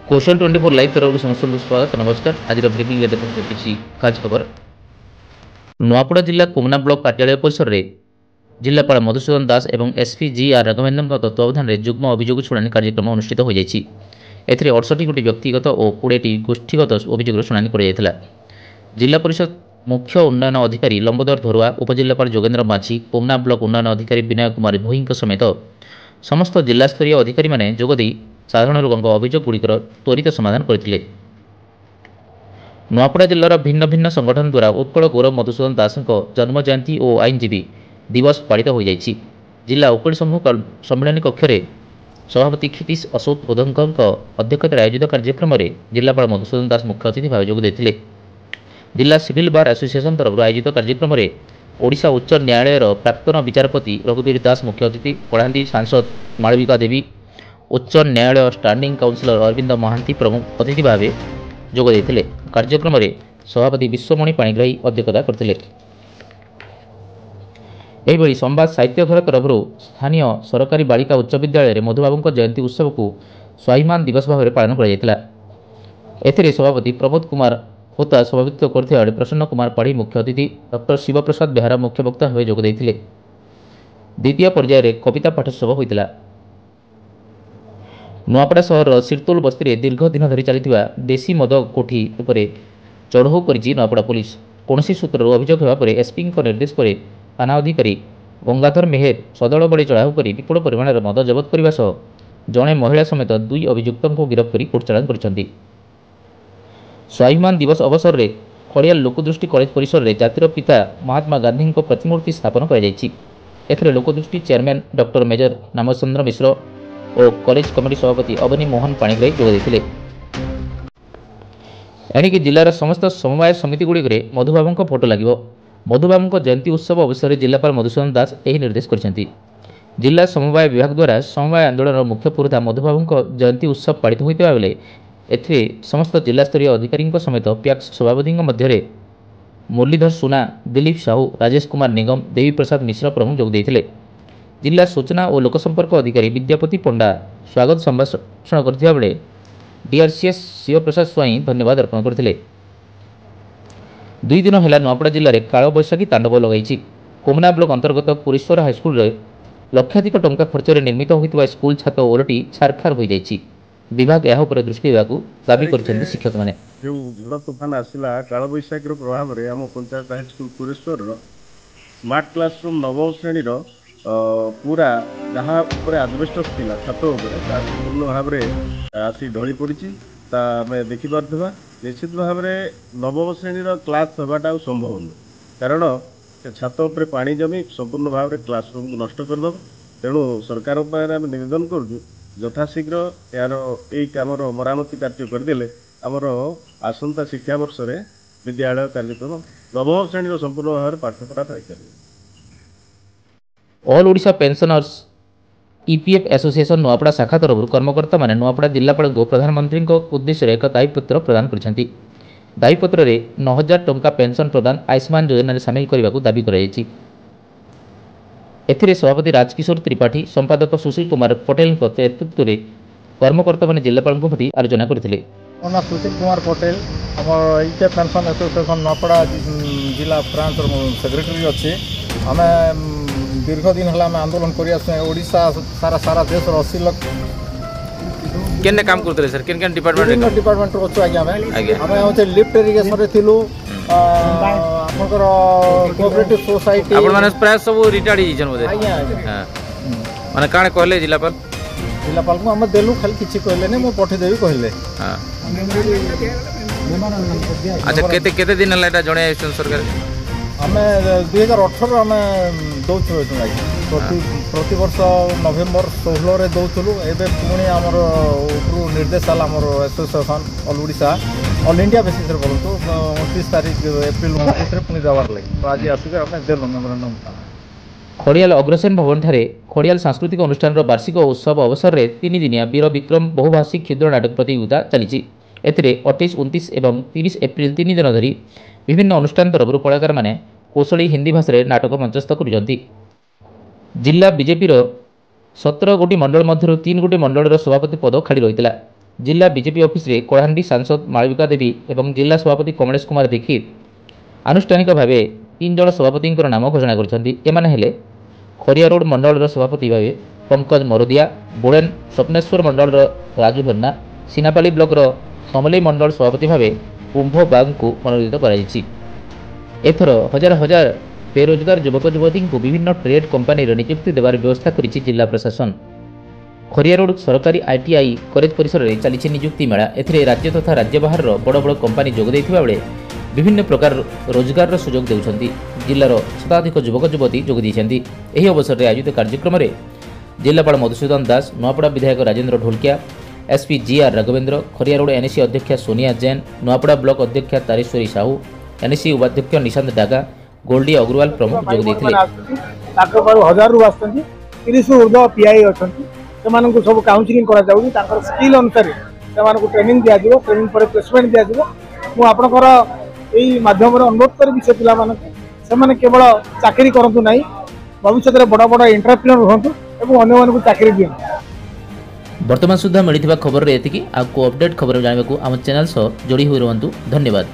Question 24 live तरफ समस्त स्वागत नमस्कार। आज ब्रेकिंग किसी खास खबर नुआपड़ा जिला कोमना ब्लॉक कार्यालय परिसर में जिलापाल मधुसूदन दास और एसपी जी आर राघवेन्द्र तत्वावधान में जुग्म अभियोग शुणाणी कार्यक्रम अनुष्ठित हो जाएगी। एथिरे 68 गोटी व्यक्तिगत और 20 गोष्ठीगत अभियोग शुणाणी कर जिला परिषद मुख्य उन्नयन अधिकारी लंबोदर धरुआ, उपजिलापाल जोगेन्द्र माझी, कोमना ब्लॉक उन्नयन अधिकारी विनय कुमार भोई समेत समस्त जिलास्तरीय अधिकारी माने जोगदी साधारण लोकों अभियोगुड़िकर त्वरित समाधान करते। नुआपड़ा जिलार भिन्न भिन्न संगठन द्वारा उत्कल गौरव मधुसूदन दास जन्म जयंती और आईनजीवी दिवस पालित हो जाएगी। जिला उकिल समूह सम्मिलन कक्ष सभापति क्षितिश अशोक बोधंक अध्यक्षतार आयोजित कार्यक्रम में जिलापाल मधुसूदन दास मुख्य अतिथि भाव जोगदेते। जिला सिविल बार एसोसिएशन तरफ आयोजित कार्यक्रम में ओडिशा उच्च न्यायालय प्राक्तन विचारपति रघुवीर दास मुख्य अतिथि, कलाहांडी सांसद मालविका देवी, उच्च न्यायालय स्टांडिंग काउंसिलर अरविंद महांती प्रमुख अतिथि भाव जोगदेते। कार्यक्रम में सभापति विश्वमणि पाणिग्राही अध्यक्षता करते। यह संवाद साहित्य घर तरफ स्थानीय सरकारी बालिका उच्च विद्यालय मधुबाबू जयंती उत्सव को स्वाभिमान दिवस भाव में पालन कर सभापति प्रमोद कुमार होता सभापतित्व करते प्रसन्न कुमार पाढ़ी मुख्य अतिथि, डॉक्टर शिवप्रसाद बेहरा मुख्य वक्ता भाव जोगदेते। द्वितीय पर्यायर कविता पाठोत्सव होता। नुआपड़ा सहर सिरतोल बस्ती दीर्घ दिन धरी चली देशी मद कोठी चढ़ऊ कर नुआपड़ा पुलिस कौनसी सूत्रु अभियोग होगा एसपी निर्देश पर थाना अधिकारी गंगाधर मेहेर सदल बड़े चढ़ाऊ कर विपुल परिमाण मद जबत करने सह जड़े महिला समेत 2 अभियुक्तों को गिरफ्त कर कोर्ट चालान कर। स्वाभिमान दिवस अवसर में खड़ियाल लोकदृष्टि कॉलेज परिसर में जातिर पिता महात्मा गांधी प्रतिमूर्ति स्थापन कर लोकदृष्टि चेयरमैन डॉक्टर मेजर नामचंद्र मिश्र और कॉलेज कमिटी सभापति अवनी मोहन पाणिग्राही जोगदेते। एणिकी जिलार समस्त समवाय समिति गुड़िक मधुबाबू फोटो लगे। मधुबाबू जयंती उत्सव अवसर में जिलापाल मधुसूदन दास यह निर्देश कर जिला समवाय विभाग द्वारा समवाय आंदोलन मुख्य पुरोधा मधुबाबू जयंती उत्सव पालित होता बेले एथिरे समस्त जिलास्तरीय अधिकारी समेत पैक्स सभापति मध्य मुरलीधर सुना, दिलीप साहू, राजेश कुमार निगम, देवी प्रसाद मिश्र प्रमुख जोगदेते। जिला सूचना और लोकसंपर्क अधिकारी विद्यापति पंडा स्वागत संभाषण करथिबा बेले डीआरसीएस शिवप्रसाद स्वाई धन्यवाद अर्पण करथिले। 2 दिन है नुआपड़ा जिले में काल बैशाखी तांडव लगाई। कोमना ब्लॉक अंतर्गत पुरीश्वर हाईस्कल लक्षाधिक टंका खर्च निर्मित होता स्कूल छात ओलटी छारखार हो जाएगी। विभाग यह दृष्टि देवाक दाबी कर शिक्षक मैंने जो बड़ तूफान आसला काल बैशाखी प्रभाव में आम panchayat high school Pureshwar smart classroom नवम श्रेणी पूरा जहाँ आजबेस्टस था छात पूर्ण भाव में आसी ढली पड़ी आम देखिपा निश्चित भाव में नवम श्रेणी क्लास हवाटा संभव नुह कारण छात उपर पानी जमी संपूर्ण भाव में क्लासरूम को नष्ट करदे। तेणु सरकार आम निवेदन करुँ यथाशीघ्र यार यही कम मरामती कार्य करदे आमर आसंता शिक्षा वर्ष में विद्यालय कार्यक्रम नवम श्रेणी संपूर्ण भाव में पाठपढ़ा पाइपर। All Odisha pensioners EPF association Nuapada शाखा तरफ कर्मकर्ता माने नुआपड़ा जिलापाल को प्रधानमंत्री उद्देश्य एक दायीपत्र प्रदान कर दायीपत्र में 9,000 टंका पेंशन प्रदान आयुष्मान योजना सामिल करने को दाबी कर सभापति राजकिशोर त्रिपाठी, संपादक सुशील कुमार पटेल नेतृत्व में कर्मकर्ता मैंने जिलापाल प्रति आलोचना करते। सुशील कुमार पटेल आम ईपीएफ पेंशन एसोसिएशन नुआपड़ा जिला ब्रांच सेक्रेटरी अच्छे आम दीर्घ दिन है आंदोलन करा सारा सारा देश 80 लाख केने काम करते सर केन केन डिपार्टमेंट डिपार्टमेंट अच्छु आज्ञा आम लिफ्ट इरिगेशन रे थिलु आपनकर कोऑपरेटिव सोसाइटी आपण माने प्राय सब रिटायर्ड हिजन बोले हां माने काने कहले जिलापाल को हम देलु खाली किछि कहले ने मो पठे देबी कहले हां अच्छा केते केते दिन लाटा जणे सरकार आम 2018 आम दौचु प्रति वर्ष नवेम्बर 16 रे दौलु एवं पुणी आमर उपरू निर्देश आमर association all Odisha all India basis बोलूँ 29 तारीख एप्रिल 29 पुणी देवार लगे तो आज आसिक देलु मेमोरेंडम। खड़ियाल अग्रसेन भवन ठारे खड़ियाल सांस्कृतिक अनुष्ठान वार्षिक उत्सव अवसर में 3 दिनिया वीर विक्रम बहुभाषिक क्षुद्र नाटक प्रतियोगिता चली। 28, 29 और 30 एप्रिल 3 दिन धरी विभिन्न अनुष्ठान तरफ कलाकार माने कौशली हिंदी भाषा नाटक मंचस्थ कर जिला बीजेपी 17 गोटी मंडल मध्य 3 गोटी मंडल सभापति पद खाली रही। जिला बीजेपी ऑफिस रे कलाहांडी सांसद मालविका देवी एवं जिला सभापति कमलेश कुमार दीक्षित आनुष्ठानिक भाव 3 जन सभापति नाम घोषणा कर खरिया रोड मंडल सभापति भाव पंकज मरोदिया, बोड़ेन स्वप्नेश्वर मंडल राजू भन्ना, सीनापाली ब्लॉक समलई मंडल सभापति भाव कुंभ बाग को मनोनीत कर हजार हजार बेरोजगार युवक युवती को विभिन्न ट्रेड कंपानी नियुक्ति देवार व्यवस्था करिछि जिला प्रशासन। खरिया रोड सरकारी ITI कॉलेज परिसर में चली नियुक्ति मेला। एथिरे राज्य तथा राज्य बाहर बड़ बड़ कंपानी जोग देथिबा बेले विभिन्न प्रकार रोजगार सुजोग देउछंती। जिल्लार शताधिक युवक युवती जोग दैछंती। एही अवसर में आयोजित कार्यक्रम में जिलापाल मधुसूदन दास, नुआपड़ा विधायक राजेंद्र ढोलकिया, SP GR राघवेंद्र, खरिया रोड NEC अध्यक्षा सोनिया जैन, नुआपड़ा ब्लॉक अध्यक्षा तारेश्वरी साहू, NEC उपाध्यक्ष निशांत डागा, गोल्डी अग्रवाल प्रमुख जोग दैथिले। हजार रु आछंती 30 ऊर्ध्व PI अछंती सेमानकु सब काउंसलिंग करा जाउनी तांकर स्किल अनुसार सेमानकु ट्रेनिंग दिया जिवो। ट्रेनिंग पर प्लेसमेंट दिया जिवो। मु आपनकर एई माध्यम रे अनुरोध करबी से पिला मानक सेमाने केवल चाकरी करंतु नाही, भविष्य रे बड़ा बड़ा एंटरप्रेन्योर रहंतु एवं अन्य मानकु चाकरी दियंतु। वर्तमान सुधा मिलिथिबा खबर रे एतिकी। आपको अपडेट खबर जानबाकू आम चैनल सह जोड़ी होई रहंतु। धन्यवाद।